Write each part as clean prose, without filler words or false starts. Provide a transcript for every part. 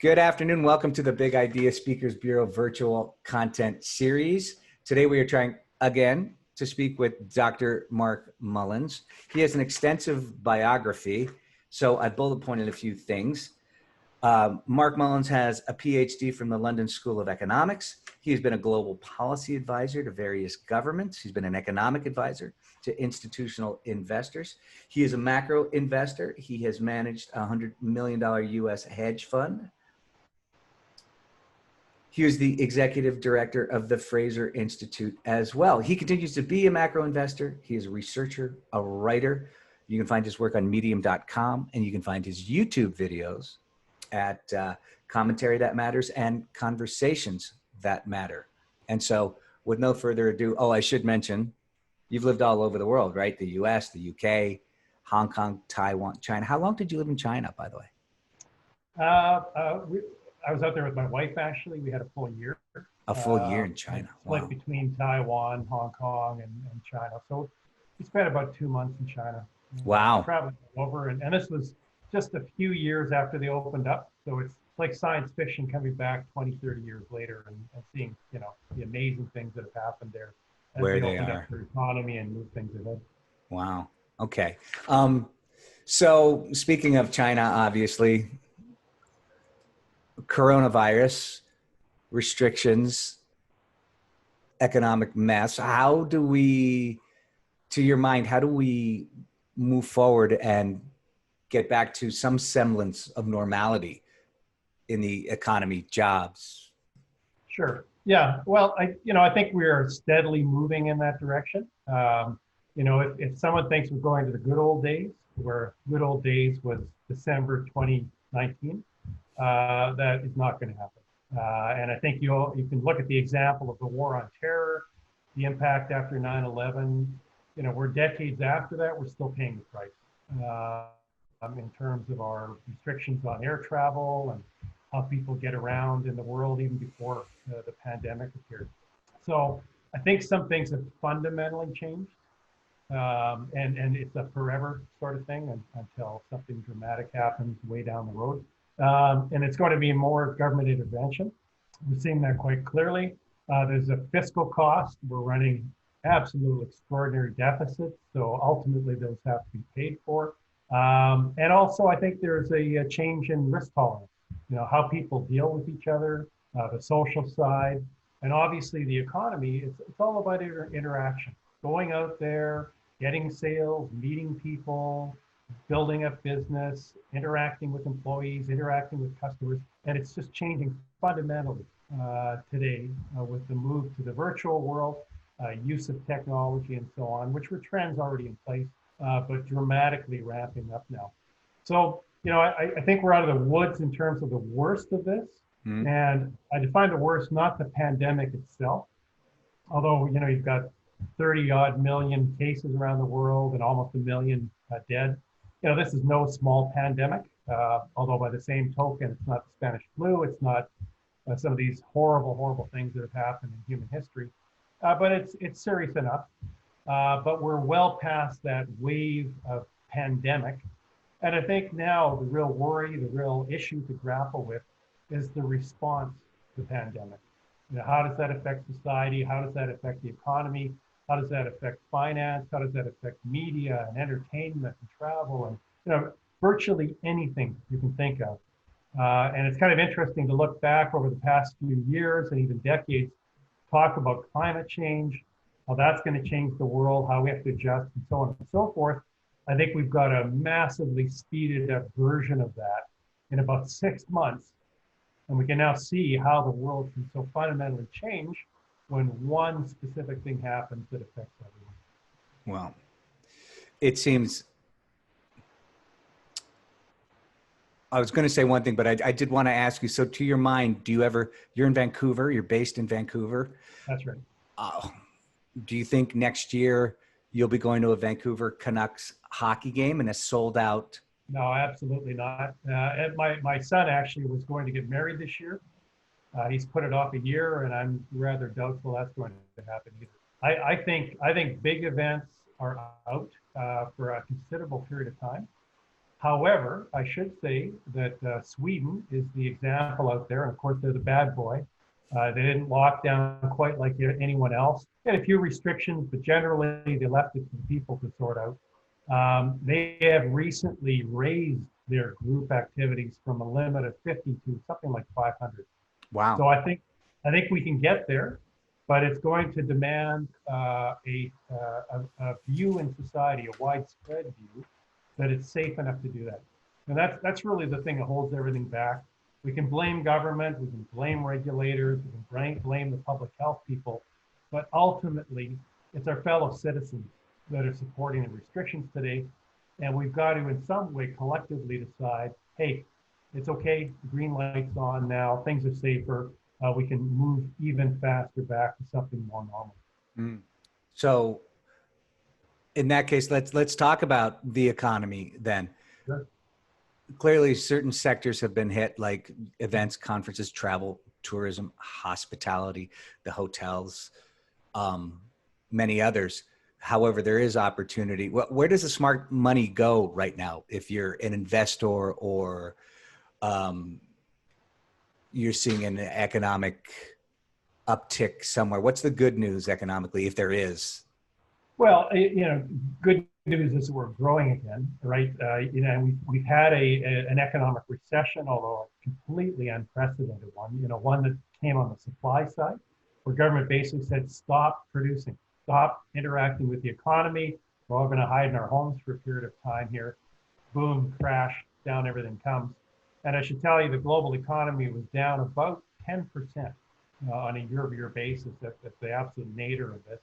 Good afternoon. Welcome to the Big Idea Speakers Bureau virtual content series. Today we are trying again to speak with Dr. Mark Mullins. He has an extensive biography, so I bullet pointed a few things. Mark Mullins has a PhD from the London School of Economics. He has been a global policy advisor to various governments. He's been an economic advisor to institutional investors. He is a macro investor. He has managed a $100 million US hedge fund. He was the executive director of the Fraser Institute as well. He continues to be a macro investor. He is a researcher, a writer. You can find his work on medium.com, and you can find his YouTube videos at Commentary That Matters and Conversations That Matter. And so with no further ado, I should mention, you've lived all over the world, right? The US, the UK, Hong Kong, Taiwan, China. How long did you live in China, by the way? I was out there with my wife, actually. We had a full year. A full year in China. Wow. Wow. Between Taiwan, Hong Kong, and China. So we spent about 2 months in China. Wow. Traveling over. And this was just a few years after they opened up. So it's like science fiction coming back 20, 30 years later and seeing, the amazing things that have happened there. As Where they they opened are. up their economy and moved things ahead. Wow. Okay. So speaking of China, obviously, coronavirus, restrictions, economic mess. How do we, to your mind, how do we move forward and get back to some semblance of normality in the economy, jobs? Sure. Yeah. Well, I think we are steadily moving in that direction. If someone thinks we're going to the good old days, where good old days was December 2019, that is not going to happen. And I think you can look at the example of the war on terror, the impact after 9/11. We're decades after that, we're still paying the price in terms of our restrictions on air travel and how people get around in the world even before the pandemic appeared. So I think some things have fundamentally changed. And it's a forever sort of thing until something dramatic happens way down the road. And it's going to be more government intervention. We're seeing that quite clearly. There's a fiscal cost. We're running absolutely extraordinary deficits. So ultimately those have to be paid for. And also I think there's a change in risk tolerance, how people deal with each other, the social side, and obviously the economy. It's all about interaction, going out there, getting sales, meeting people, building up business, interacting with employees, interacting with customers, and it's just changing fundamentally today with the move to the virtual world, use of technology and so on, which were trends already in place, but dramatically ramping up now. So, I think we're out of the woods in terms of the worst of this. Mm-hmm. And I define the worst, not the pandemic itself, although, you've got 30 odd million cases around the world and almost 1 million dead. This is no small pandemic, although by the same token, it's not the Spanish flu, it's not some of these horrible, horrible things that have happened in human history, but it's serious enough. But we're well past that wave of pandemic. And I think now the real worry, the real issue to grapple with is the response to the pandemic. How does that affect society? How does that affect the economy? How does that affect finance? How does that affect media and entertainment and travel and virtually anything you can think of? And it's kind of interesting to look back over the past few years and even decades, talk about climate change, how that's going to change the world, how we have to adjust, and so on and so forth. I think we've got a massively speeded up version of that in about 6 months. And we can now see how the world can so fundamentally change when one specific thing happens that affects everyone. Well, it seems, I was going to say one thing, but I did want to ask you, so to your mind, you're in Vancouver, you're based in Vancouver. That's right. Do you think next year you'll be going to a Vancouver Canucks hockey game in a sold out? No, absolutely not. And my son actually was going to get married this year. He's put it off a year, and I'm rather doubtful that's going to happen either. I think big events are out for a considerable period of time. However, I should say that Sweden is the example out there, and of course they're the bad boy. They didn't lock down quite like anyone else. They had a few restrictions, but generally they left it to the people to sort out. They have recently raised their group activities from a limit of 50 to something like 500. Wow. So I think we can get there, but it's going to demand a view in society, a widespread view, that it's safe enough to do that. And that's really the thing that holds everything back. We can blame government, we can blame regulators, we can blame the public health people, but ultimately it's our fellow citizens that are supporting the restrictions today. And we've got to, in some way, collectively decide, hey, it's okay, green light's on now, things are safer, we can move even faster back to something more normal. Mm. So in that case, let's talk about the economy then. Sure. Clearly, certain sectors have been hit, like events, conferences, travel, tourism, hospitality, the hotels, many others. However, there is opportunity. Where does the smart money go right now if you're an investor or you're seeing an economic uptick somewhere? What's the good news economically, if there is? Well, good news is we're growing again, right? We've had an economic recession, although a completely unprecedented one. One that came on the supply side, where government basically said, stop producing, stop interacting with the economy. We're all going to hide in our homes for a period of time here. Boom, crash, down everything comes. And I should tell you, the global economy was down about 10% on a year-over-year basis. That's the absolute nadir of this.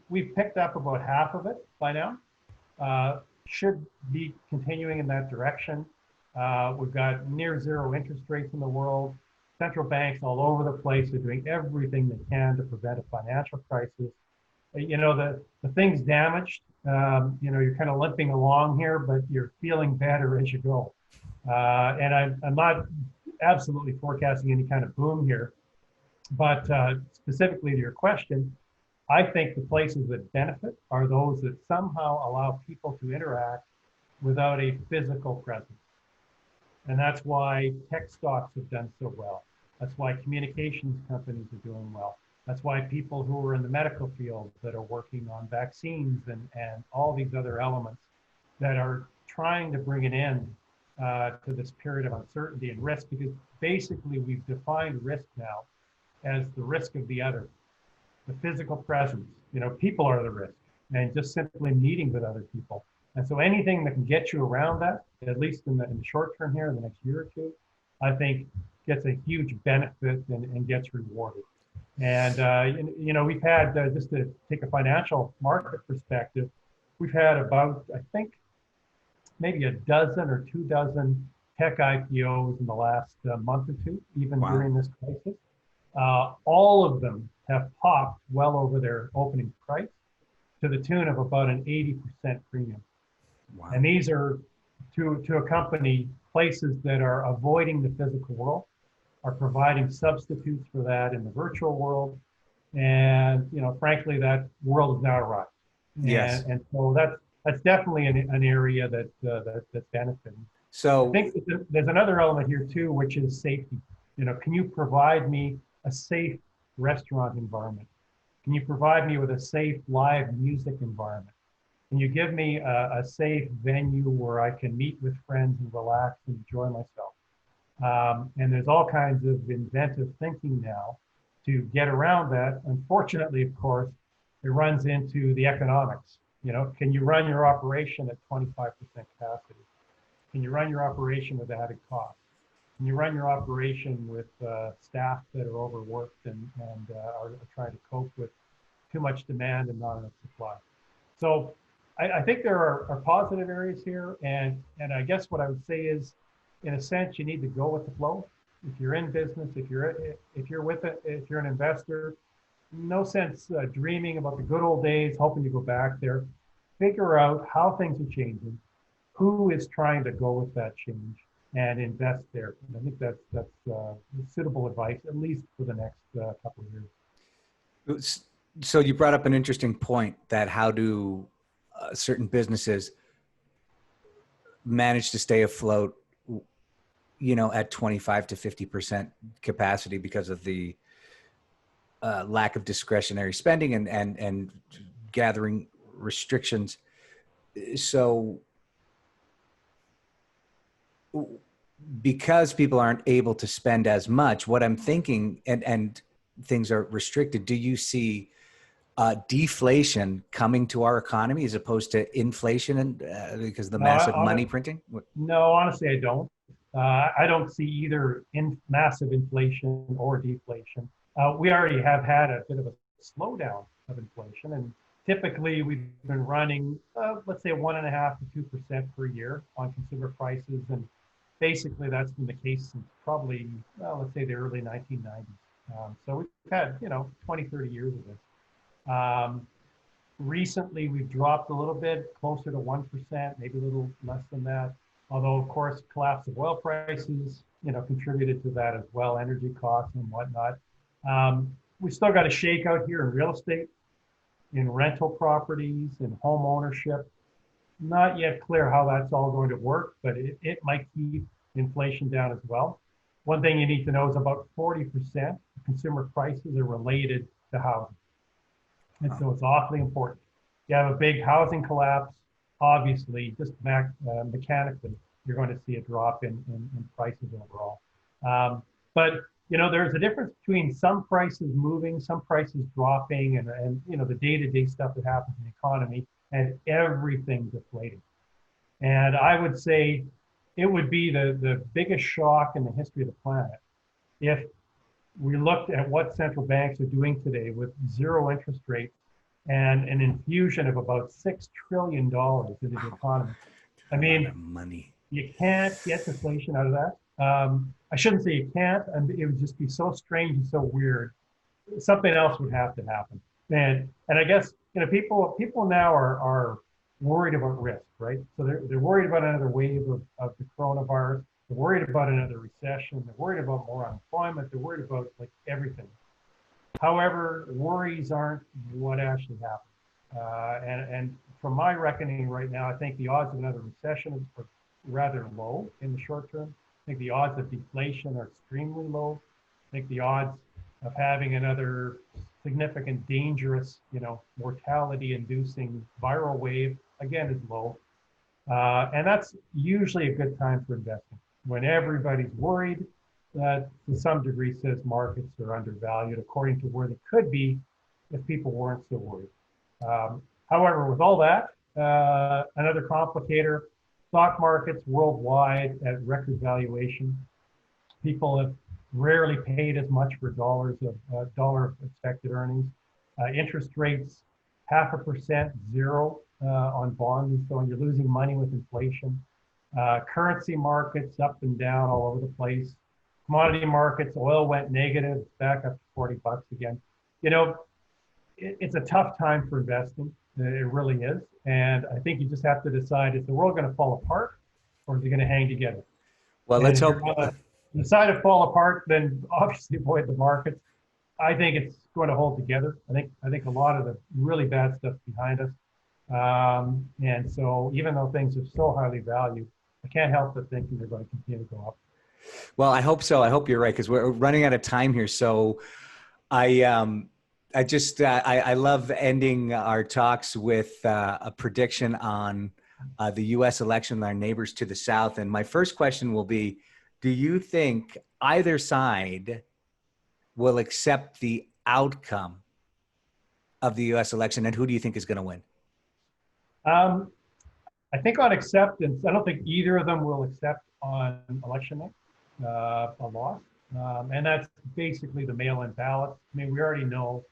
We've picked up about half of it by now. Should be continuing in that direction. We've got near zero interest rates in the world. Central banks all over the place are doing everything they can to prevent a financial crisis. The thing's damaged. You're kind of limping along here, but you're feeling better as you go. And I'm not absolutely forecasting any kind of boom here, but specifically to your question, I think the places that benefit are those that somehow allow people to interact without a physical presence. And that's why tech stocks have done so well. That's why communications companies are doing well. That's why people who are in the medical field that are working on vaccines and all these other elements that are trying to bring an end to this period of uncertainty and risk, because basically we've defined risk now as the risk of the other. The physical presence, people are the risk, and just simply meeting with other people. And so anything that can get you around that, at least in the short term here, in the next year or two, I think gets a huge benefit and gets rewarded. And, we've had, just to take a financial market perspective, we've had about, I think, maybe a dozen or 2 dozen tech IPOs in the last month or two, even during this crisis. All of them have popped well over their opening price to the tune of about an 80% premium. Wow. And these are to accompany places that are avoiding the physical world, are providing substitutes for that in the virtual world. And, frankly, that world has now arrived. Yes. And so that's definitely an area that's benefiting. So I think there's another element here too, which is safety. Can you provide me a safe restaurant environment? Can you provide me with a safe live music environment? Can you give me a safe venue where I can meet with friends and relax and enjoy myself? And there's all kinds of inventive thinking now to get around that. Unfortunately, of course, it runs into the economics. Can you run your operation at 25% capacity? Can you run your operation with added cost? Can you run your operation with staff that are overworked and are trying to cope with too much demand and not enough supply? So I think there are positive areas here. And I guess what I would say is, in a sense, you need to go with the flow. If you're in business, if you're an investor, no sense dreaming about the good old days, hoping to go back there. Figure out how things are changing, who is trying to go with that change, and invest there. And I think that's suitable advice, at least for the next couple of years. So you brought up an interesting point, that how do certain businesses manage to stay afloat, at 25 to 50% capacity because of the lack of discretionary spending and gathering restrictions. So because people aren't able to spend as much, what I'm thinking, and things are restricted, do you see deflation coming to our economy as opposed to inflation, and because of the massive money printing? No, honestly, I don't. I don't see either massive inflation or deflation. We already have had a bit of a slowdown of inflation, and typically we've been running, let's say 1.5 to 2% per year on consumer prices, and basically that's been the case since probably, let's say the early 1990s. So we've had, 20, 30 years of this. Recently, we've dropped a little bit, closer to 1%, maybe a little less than that. Although, of course, collapse of oil prices, contributed to that as well, energy costs and whatnot. We still got a shakeout here in real estate, in rental properties, in home ownership. Not yet clear how that's all going to work, but it might keep inflation down as well. One thing you need to know is about 40% of consumer prices are related to housing. And so it's awfully important. You have a big housing collapse, obviously, just mechanically, you're going to see a drop in prices overall. But, there's a difference between some prices moving, some prices dropping, and the day-to-day stuff that happens in the economy, and everything deflating. And I would say it would be the biggest shock in the history of the planet if we looked at what central banks are doing today with zero interest rates and an infusion of about $6 trillion into the economy. I mean, money. You can't get deflation out of that. I shouldn't say you can't, and it would just be so strange and so weird. Something else would have to happen. And I guess people now are worried about risk, right? So they're worried about another wave of the coronavirus. They're worried about another recession. They're worried about more unemployment. They're worried about everything. However, worries aren't what actually happened. And from my reckoning right now, I think the odds of another recession are rather low in the short term. I think the odds of deflation are extremely low. I think the odds of having another significant, dangerous, mortality-inducing viral wave, again, is low. And that's usually a good time for investing. When everybody's worried, that to some degree says markets are undervalued according to where they could be if people weren't so worried. However, with all that, another complicator, stock markets worldwide at record valuation. People have rarely paid as much for dollar of expected earnings. Interest rates, 0.5%, zero on bonds, and so on. You're losing money with inflation. Currency markets up and down all over the place. Commodity markets, oil went negative, back up to $40 again. It's a tough time for investing. It really is. And I think you just have to decide, is the world going to fall apart or is it going to hang together? Well, let's hope. Decide to fall apart, then obviously avoid the markets. I think it's going to hold together. I think a lot of the really bad stuff behind us. And so even though things are so highly valued, I can't help but thinking they're going to continue to go up. Well, I hope so. I hope you're right, because we're running out of time here. So I love ending our talks with a prediction on the U.S. election, our neighbors to the south. And my first question will be, do you think either side will accept the outcome of the U.S. election, and who do you think is going to win? I think on acceptance, I don't think either of them will accept on election night a loss. And that's basically the mail-in ballots. I mean, we already know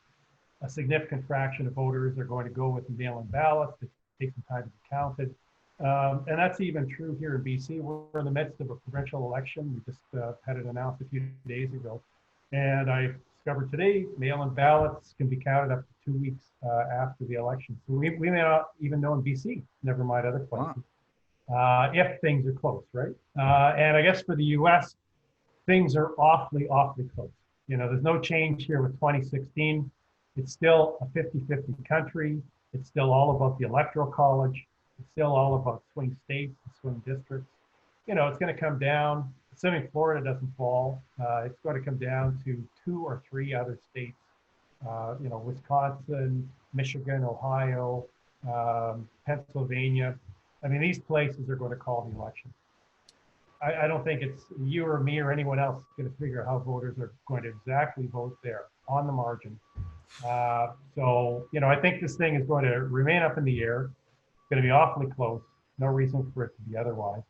a significant fraction of voters are going to go with mail-in ballots. It takes some time to be counted. And that's even true here in BC. We're in the midst of a provincial election. We just had it announced a few days ago. And I discovered today, mail-in ballots can be counted up to 2 weeks after the election. So we may not even know in BC, never mind other places, if things are close, right? And I guess for the US, things are awfully close. There's no change here with 2016. It's still a 50-50 country. It's still all about the Electoral College. It's still all about swing states, swing districts. You know, it's going to come down, assuming Florida doesn't fall, it's going to come down to 2 or 3 other states, you know, Wisconsin, Michigan, Ohio, Pennsylvania. I mean, these places are going to call the election. I don't think it's you or me or anyone else going to figure out how voters are going to exactly vote there on the margin. So, you know, I think this thing is going to remain up in the air. It's going to be awfully close. No reason for it to be otherwise.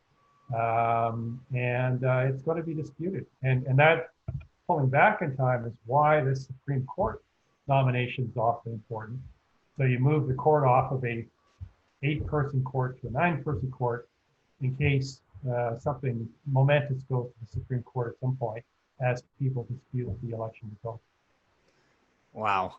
It's going to be disputed. And that, pulling back in time, is why this Supreme Court nomination is awfully important. So you move the court off of a 8-person court to a 9-person court in case something momentous goes to the Supreme Court at some point as people dispute the election result. Wow.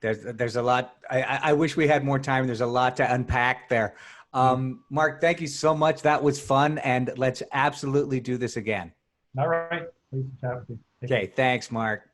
There's a lot. I wish we had more time. There's a lot to unpack there. Mark, thank you so much. That was fun. And let's absolutely do this again. All right. Please chat with you. Okay. Thanks, Mark.